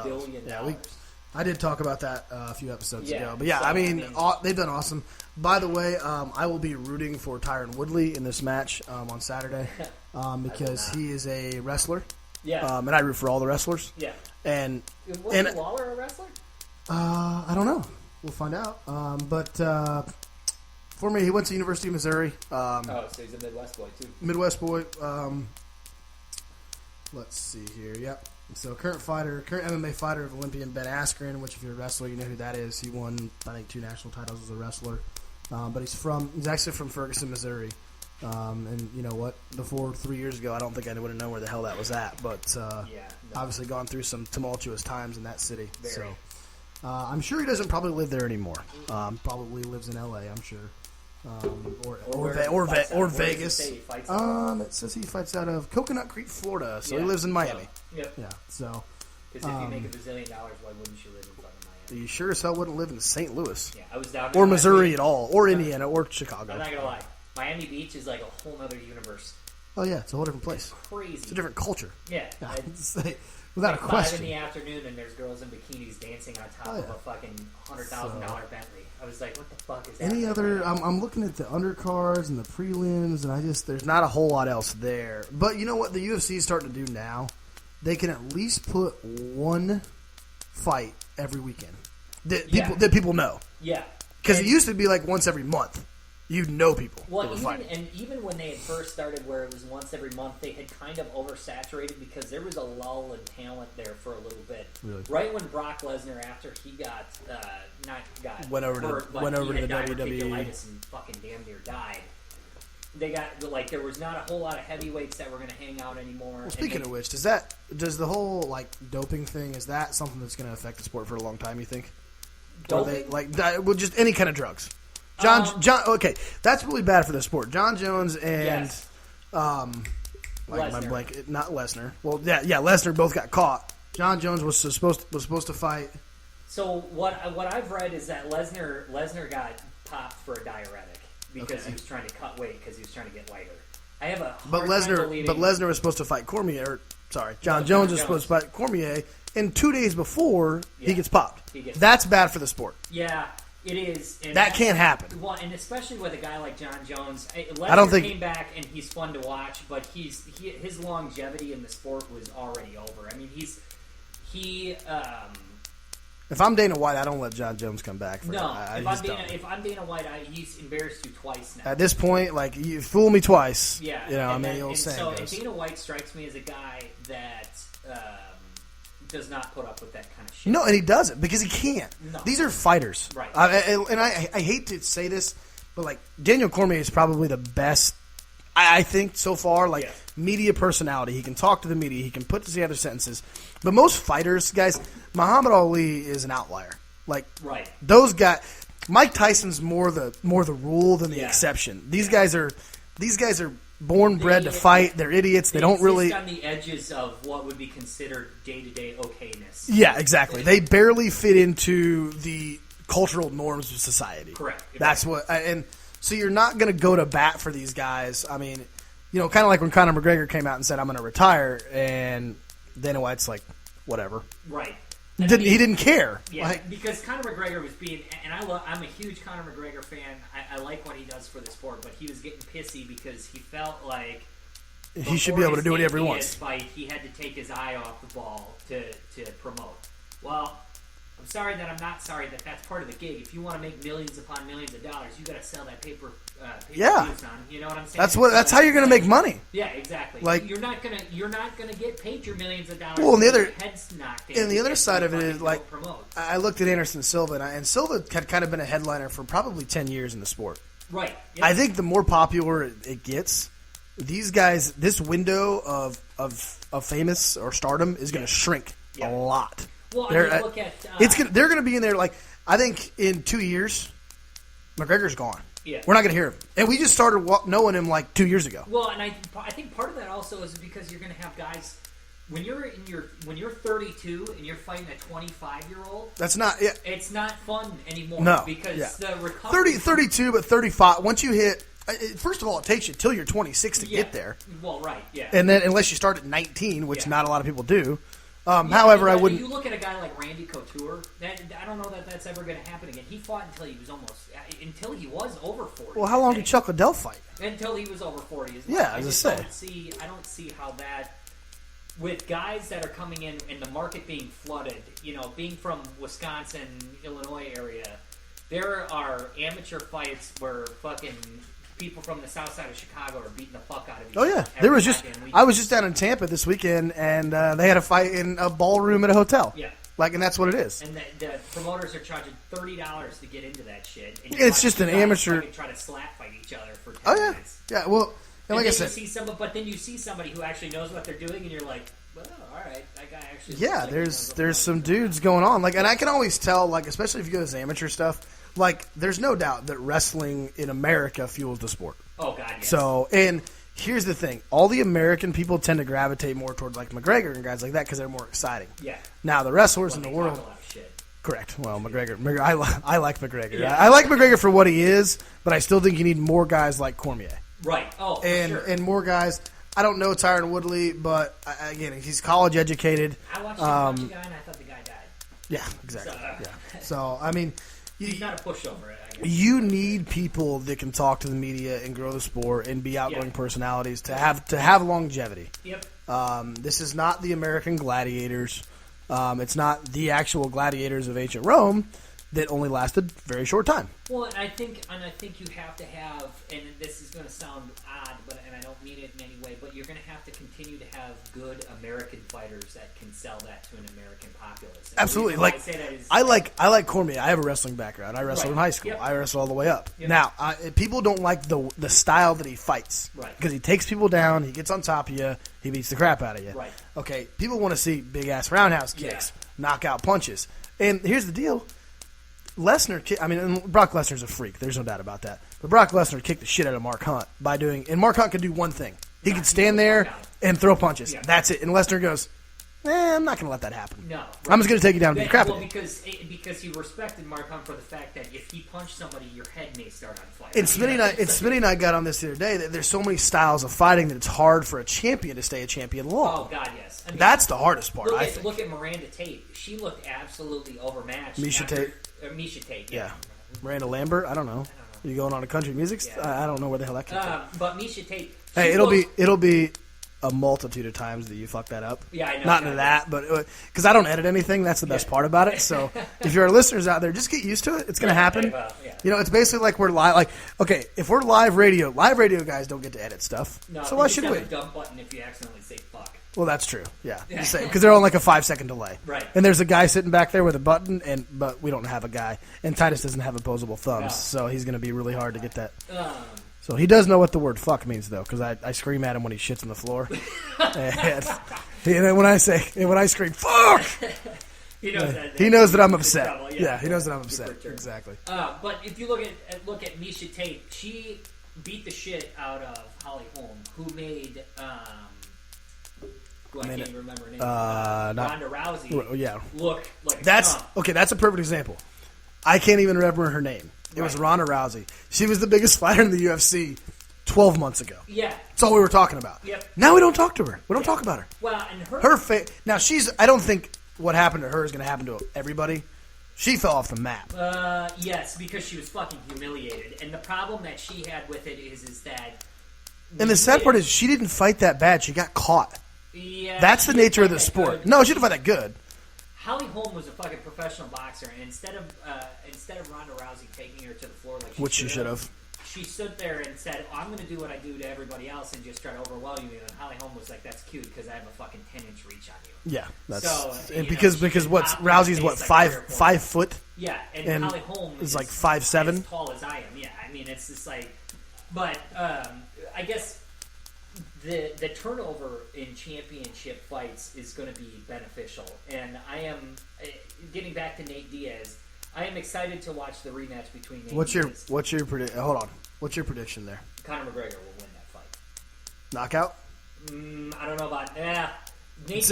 billion. Yeah, I did talk about that a few episodes ago. But so, they've done awesome. By the way, I will be rooting for Tyron Woodley in this match on Saturday because he is a wrestler. Yeah. And I root for all the wrestlers. Yeah. And wasn't Lawler a wrestler? I don't know. We'll find out. But for me, he went to University of Missouri. So he's a Midwest boy too. Midwest boy. Let's see here. Yep. So current MMA fighter of Olympian Ben Askren, which if you're a wrestler, you know who that is. He won, I think, 2 national titles as a wrestler. But he's actually from Ferguson, Missouri. And you know what? Before 3 years ago, I don't think I would have known where the hell that was at. But obviously gone through some tumultuous times in that city. Very. So I'm sure he doesn't probably live there anymore. Probably lives in L.A., I'm sure. Or Vegas. It says he fights out of Coconut Creek, Florida, so he lives in Miami. Yep. Yeah. So. Because if you make $1 bazillion, why wouldn't you live in fucking Miami? You sure as hell wouldn't live in St. Louis. Yeah, I was down or Missouri at all, or Indiana, or Chicago. I'm not gonna lie, Miami Beach is like a whole other universe. Oh yeah, it's a whole different place. It's crazy. It's a different culture. Yeah. Without like a question. 5 in the afternoon, and there's girls in bikinis dancing on top of a fucking $100,000 Bentley. I was like, what the fuck is that? Any other? I'm looking at the undercards and the prelims, and there's not a whole lot else there. But you know what? The UFC is starting to do now. They can at least put one fight every weekend that people know. Yeah. Because it used to be like once every month. You'd know people. Well, even when they had first started, where it was once every month, they had kind of oversaturated because there was a lull in talent there for a little bit. Really? Right when Brock Lesnar, after he went over to the WWE and fucking damn near died. They got there was not a whole lot of heavyweights that were going to hang out anymore. Well, speaking of which, does the whole doping thing, is that something that's going to affect the sport for a long time? You think? Doping? Just any kind of drugs. John. Okay, that's really bad for the sport. John Jones and Lesnar. Not Lesnar. Well, yeah, Lesnar both got caught. John Jones was supposed to fight. So what I've read is that Lesnar got popped for a diuretic because he was trying to cut weight because he was trying to get lighter. I have a but Lesnar was supposed to fight Cormier. John Jones was supposed to fight Cormier, and 2 days before he gets popped. That's bad for the sport. Yeah. It is. That can't happen. Well, and especially with a guy like John Jones. Lesnar came back and he's fun to watch, but his longevity in the sport was already over. I mean, if I'm Dana White, I don't let John Jones come back. If I'm Dana White, he's embarrassed you twice now. At this point, you fool me twice. Yeah. So Dana White strikes me as a guy that does not put up with that kind of shit. No, and he doesn't because he can't. No. These are fighters. Right. I hate to say this, but Daniel Cormier is probably the best, I think, so far, media personality. He can talk to the media. He can put together sentences. But most fighters, guys, Muhammad Ali is an outlier. Right. Those guys, Mike Tyson's more the rule than the exception. These guys are bred to fight. They're idiots. They don't really on the edges of what would be considered day-to-day okayness. Yeah, exactly. They barely fit into the cultural norms of society. Correct. That's what, and so you're not going to go to bat for these guys. I mean, kind of like when Conor McGregor came out and said, "I'm going to retire," and Dana White's like, "Whatever." Right. He didn't care. Yeah, because Conor McGregor was being, and I'm a huge Conor McGregor fan. I like what he does for the sport, but he was getting pissy because he felt like he should be able to do whatever he wants. Fight, he had to take his eye off the ball to promote. Well, I'm sorry that I'm not sorry that that's part of the gig. If you want to make millions upon millions of dollars, you got to sell that paper. Yeah, you know what I'm saying. That's how you're going to make money. Yeah, exactly. You're not gonna get paid your millions of dollars. Well, and the other side of it is I looked at Anderson Silva, and Silva had kind of been a headliner for probably 10 years in the sport. Right. Yep. I think the more popular it gets, these guys, this window of famous or stardom is going to shrink a lot. Well, look at they're going to be in there I think in 2 years, McGregor's gone. Yeah. We're not going to hear him. And we just started knowing him 2 years ago. Well, and I think part of that also is because you're going to have guys when you're 32 and you're fighting a 25-year-old. That's not it's not fun anymore. No, because the recovery 32, but 35. Once you hit, first of all, it takes you till you're 26 to get there. Well, right, yeah. And then unless you start at 19, which not a lot of people do. However, I wouldn't. You look at a guy like Randy Couture. I don't know that that's ever going to happen again. He fought until he was over 40. Well, how long did Chuck Liddell fight? Until he was over 40. Yeah, I don't see how that. With guys that are coming in and the market being flooded, being from Wisconsin, Illinois area, there are amateur fights where fucking people from the south side of Chicago are beating the fuck out of each other. Oh yeah, I was just down in Tampa this weekend, and they had a fight in a ballroom at a hotel. Yeah. And that's what it is. And the promoters are charging $30 to get into that shit. And it's just an amateur. Try to slap fight each other for 10 minutes. Yeah. Well, like I said, but then you see somebody who actually knows what they're doing, and you're like, well, all right, that guy actually. Yeah, there's some dudes going on, and I can always tell, especially if you go to this amateur stuff, there's no doubt that wrestling in America fuels the sport. Oh God, yes. So, and here's the thing: all the American people tend to gravitate more toward McGregor and guys like that because they're more exciting. Yeah. Now the wrestlers in the world. Talk a lot of shit. Correct. Well, McGregor I like McGregor. Yeah. I like McGregor for what he is, but I still think you need more guys like Cormier. Right. Oh, for sure. And more guys. I don't know Tyron Woodley, but again, he's college educated. I watched him punch a guy, and I thought the guy died. Yeah, exactly. So I mean, he's not a pushover. You need people that can talk to the media and grow the sport and be outgoing personalities to have longevity. Yep. This is not the American Gladiators. It's not the actual gladiators of ancient Rome that only lasted a very short time. Well, and I think you have to have, and this is going to sound odd, and I don't mean it in any way, but you're going to have to continue to have good American fighters that can sell that to an American populace. And absolutely. I like Cormier. I have a wrestling background. I wrestled in high school. Yep. I wrestled all the way up. Yep. Now, people don't like the style that he fights. Right. Because he takes people down, he gets on top of you, he beats the crap out of you. Right. Okay, people want to see big-ass roundhouse kicks, knockout punches. And here's the deal. Brock Lesnar's a freak. There's no doubt about that. But Brock Lesnar kicked the shit out of Mark Hunt and Mark Hunt could do one thing. He could stand there and throw punches. Yeah. That's it. And Lesnar goes, I'm not going to let that happen. No. Right. I'm just going to take you down and beat the crap out of you. Because you respected Mark Hunt for the fact that if he punched somebody, your head may start on fire. And Smitty and I got on this the other day that there's so many styles of fighting that it's hard for a champion to stay a champion long. Oh, God, yes. That's the hardest part, I think. Look at Miranda Tate. She looked absolutely overmatched. Misha Tate, yeah. Miranda Lambert, I don't know. You going on a country music? I don't know where the hell that came from. But Misha Tate. Hey, it'll be a multitude of times that you fuck that up. Yeah, I know. Not into that, but because I don't edit anything, that's the best part about it. So if you're listeners out there, just get used to it. It's going to happen. Well, it's basically like we're live. If we're live radio guys don't get to edit stuff. No, so why should we? A dump button if you accidentally say fuck. Well, that's true. Yeah, because they're on like a 5-second delay. Right. And there's a guy sitting back there with a button, but we don't have a guy, and Titus doesn't have opposable thumbs, so he's going to be really hard to get that. So he does know what the word fuck means, though, because I scream at him when he shits on the floor. and then when I scream fuck, he knows that I'm upset. Yeah, he knoes that I'm upset. Exactly. But if you look at Misha Tate, she beat the shit out of Holly Holm, who made I can't even remember her name. Ronda Rousey. Look like that's a perfect example. I can't even remember her name. It was Ronda Rousey. She was the biggest fighter in the UFC 12 months ago. Yeah. That's all we were talking about. Yep. Now we don't talk to her. We don't talk about her. Well, and now I don't think what happened to her is going to happen to everybody. She fell off the map. Yes, because she was fucking humiliated. And the problem that she had with it is that... And the sad part is she didn't fight that bad. She got caught. Yeah. That's the nature of the sport. Good. No, she didn't fight that good. Holly Holm was a fucking professional boxer, and instead of Ronda Rousey taking her to the floor like she should have, she stood there and said, "I'm going to do what I do to everybody else and just try to overwhelm you." And Holly Holm was like, "That's cute because I have a fucking 10-inch reach on you." Yeah, that's and because Rousey's what 5 foot. Yeah, and Holly Holm is like 5'7", as tall as I am. Yeah, I mean it's just like, but I guess. The turnover in championship fights is going to be beneficial, and I am getting back to Nate Diaz. I am excited to watch the rematch between Nate Diaz. What's your prediction? Hold on. What's your prediction there? Conor McGregor will win that fight. Knockout? I don't know about he's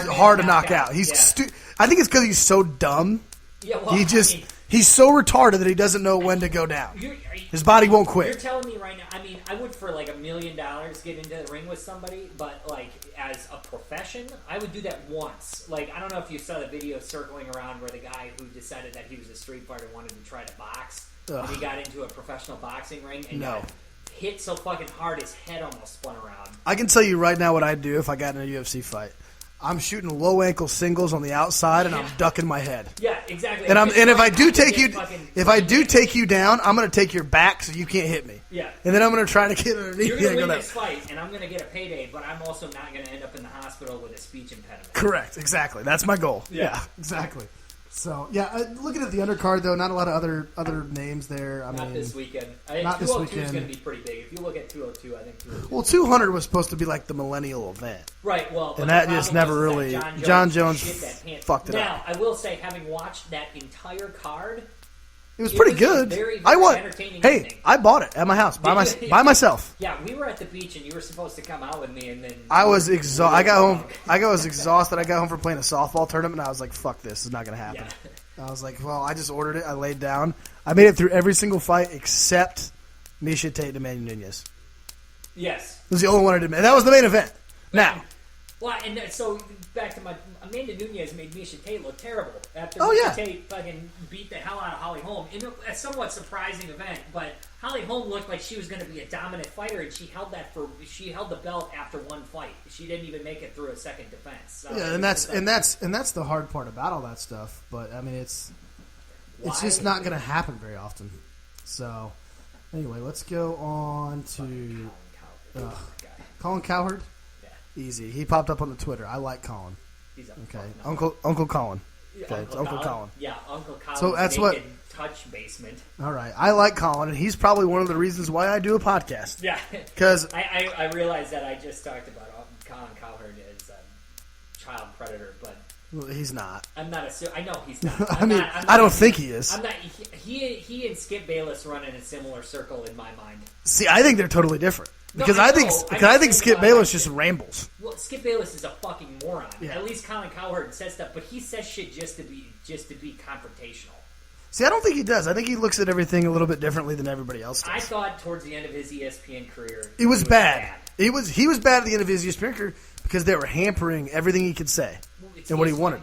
hard to knock out. He's I think it's because he's so dumb. Yeah, well, he's so retarded that he doesn't know when to go down. His body won't quit. You're telling me right now. I mean, I would for like $1 million get into the ring with somebody, but like as a profession, I would do that once. Like, I don't know if you saw the video circling around where the guy who decided that he was a street fighter wanted to try to box, and he got into a professional boxing ring and got hit so fucking hard his head almost spun around. I can tell you right now what I'd do if I got in a UFC fight. I'm shooting low ankle singles on the outside, and I'm ducking my head. Yeah, exactly. And if I do take you down, I'm going to take your back so you can't hit me. Yeah. And then I'm going to try to get underneath you. You're going to win this fight, and I'm going to get a payday, but I'm also not going to end up in the hospital with a speech impediment. Correct. Exactly. That's my goal. Yeah exactly. So, looking at the undercard, though, not a lot of other names there. Not this weekend. Not this weekend. 202 is going to be pretty big. If you look at 202, I think 202. Well, 200 was supposed to be like the millennial event. Right, well. And that just never really. John Jones fucked it up. Now, I will say, having watched that entire card, it was pretty good. Very, I won. Entertaining evening. I bought it at my house by myself. Yeah, we were at the beach, and you were supposed to come out with me, and then I was exhausted. I was exhausted. I got home from playing a softball tournament, and I was like, "Fuck this! This is not going to happen." Yeah. I was like, "Well, I just ordered it. I laid down. I made it through every single fight except Misha Tate and Emmanuel Nunez. Yes, it was the only one I did. And that was the main event. Now, well, and so back to my Amanda Nunez made Misha Tate look terrible after Misha Tate fucking beat the hell out of Holly Holm in a somewhat surprising event. But Holly Holm looked like she was going to be a dominant fighter, and she held the belt after one fight. She didn't even make it through a second defense. So yeah, and that's the hard part about all that stuff. But I mean, it's just not going to happen very often. So anyway, let's go on to Colin Cowherd. Easy. He popped up on the Twitter. I like Colin. He's okay. Uncle Colin. Okay, it's Uncle Colin. Yeah, Uncle Colin. So that's what touch basement. All right. I like Colin, and he's probably one of the reasons why I do a podcast. Yeah. Because I realized that I just talked about Colin Cowherd as a child predator, but he's not. I'm not I know he's not. I don't think he is. I'm not. He and Skip Bayless run in a similar circle in my mind. See, I think they're totally different. Because I think Skip Bayless just rambles. Well, Skip Bayless is a fucking moron. Yeah. At least Colin Cowherd says stuff, but he says shit just to be confrontational. See, I don't think he does. I think he looks at everything a little bit differently than everybody else does. I thought towards the end of his ESPN career, he was bad. He was bad at the end of his ESPN career because they were hampering everything he could say and what he wanted.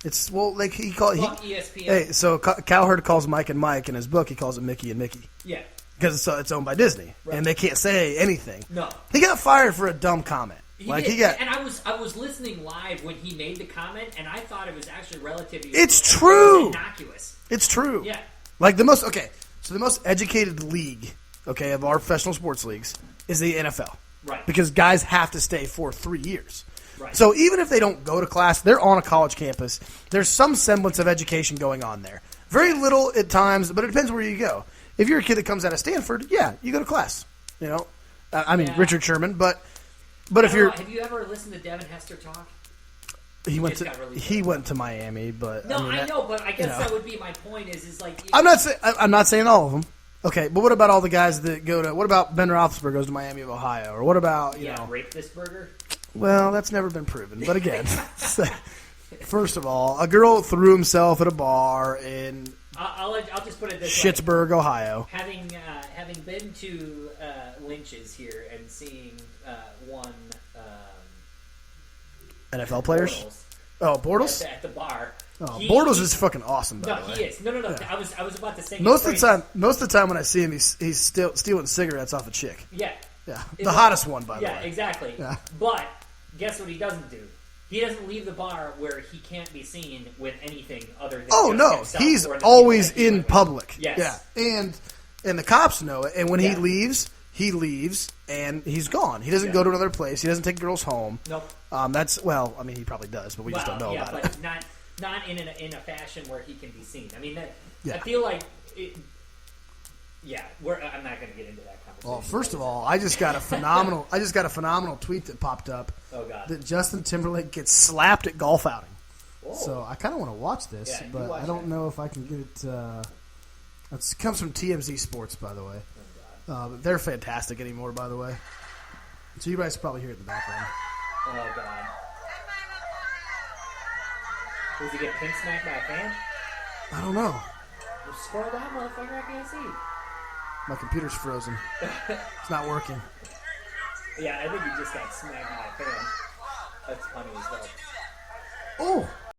It's like ESPN. Hey, so Cowherd calls Mike and Mike in his book. He calls it Mickey and Mickey. Yeah. Because it's owned by Disney, right. And they can't say anything. No, he got fired for a dumb comment. And I was listening live when he made the comment, and I thought it was actually relatively. It's true. Innocuous. It's true. Yeah. Like the most educated league, of our professional sports leagues is the NFL, right? Because guys have to stay for 3 years. Right. So even if they don't go to class, they're on a college campus. There's some semblance of education going on there. Very little at times, but it depends where you go. If you're a kid that comes out of Stanford, you go to class. Richard Sherman, but if you're, have you ever listened to Devin Hester talk? He went to Miami, but no, I know, but I guess that would be my point. Is like I'm not saying all of them. Okay, but what about all the guys that go to? What about Ben Roethlisberger goes to Miami of Ohio, or what about Rapisburger? Well, that's never been proven. But again, first of all, a girl threw himself at a bar in. I'll just put it this way. Schittsburg, Ohio. Having been to Lynch's here and seeing one NFL players. Bortles at the bar. Bortles is fucking awesome. By the way. He is. No. Yeah. I was about to say. Most of the time when I see him, he's still stealing cigarettes off a chick. Yeah. Yeah. The hottest one, by the way. Yeah, exactly. Yeah. But guess what he doesn't do? He doesn't leave the bar where he can't be seen with anything other than himself. He's always in public. Yes. Yeah, and the cops know it. And when he leaves, and he's gone. He doesn't go to another place. He doesn't take girls home. Nope. He probably does, but we just don't know about it. Not in a fashion where he can be seen. I mean, I feel like. I'm not going to get into that conversation. Well, first of all, I just got a phenomenal tweet that popped up. Oh God! That Justin Timberlake gets slapped at golf outing. Whoa. So I kind of want to watch this, but I don't know if I can get it. It comes from TMZ Sports, by the way. Oh, but they're fantastic anymore, by the way. So you guys probably hear it in the background. Oh God! Does he get pin smacked by a fan? I don't know. Well, scroll down, motherfucker. I can't see. My computer's frozen. It's not working. Yeah, I think he just got smacked by a fan. That's funny as well. Oh!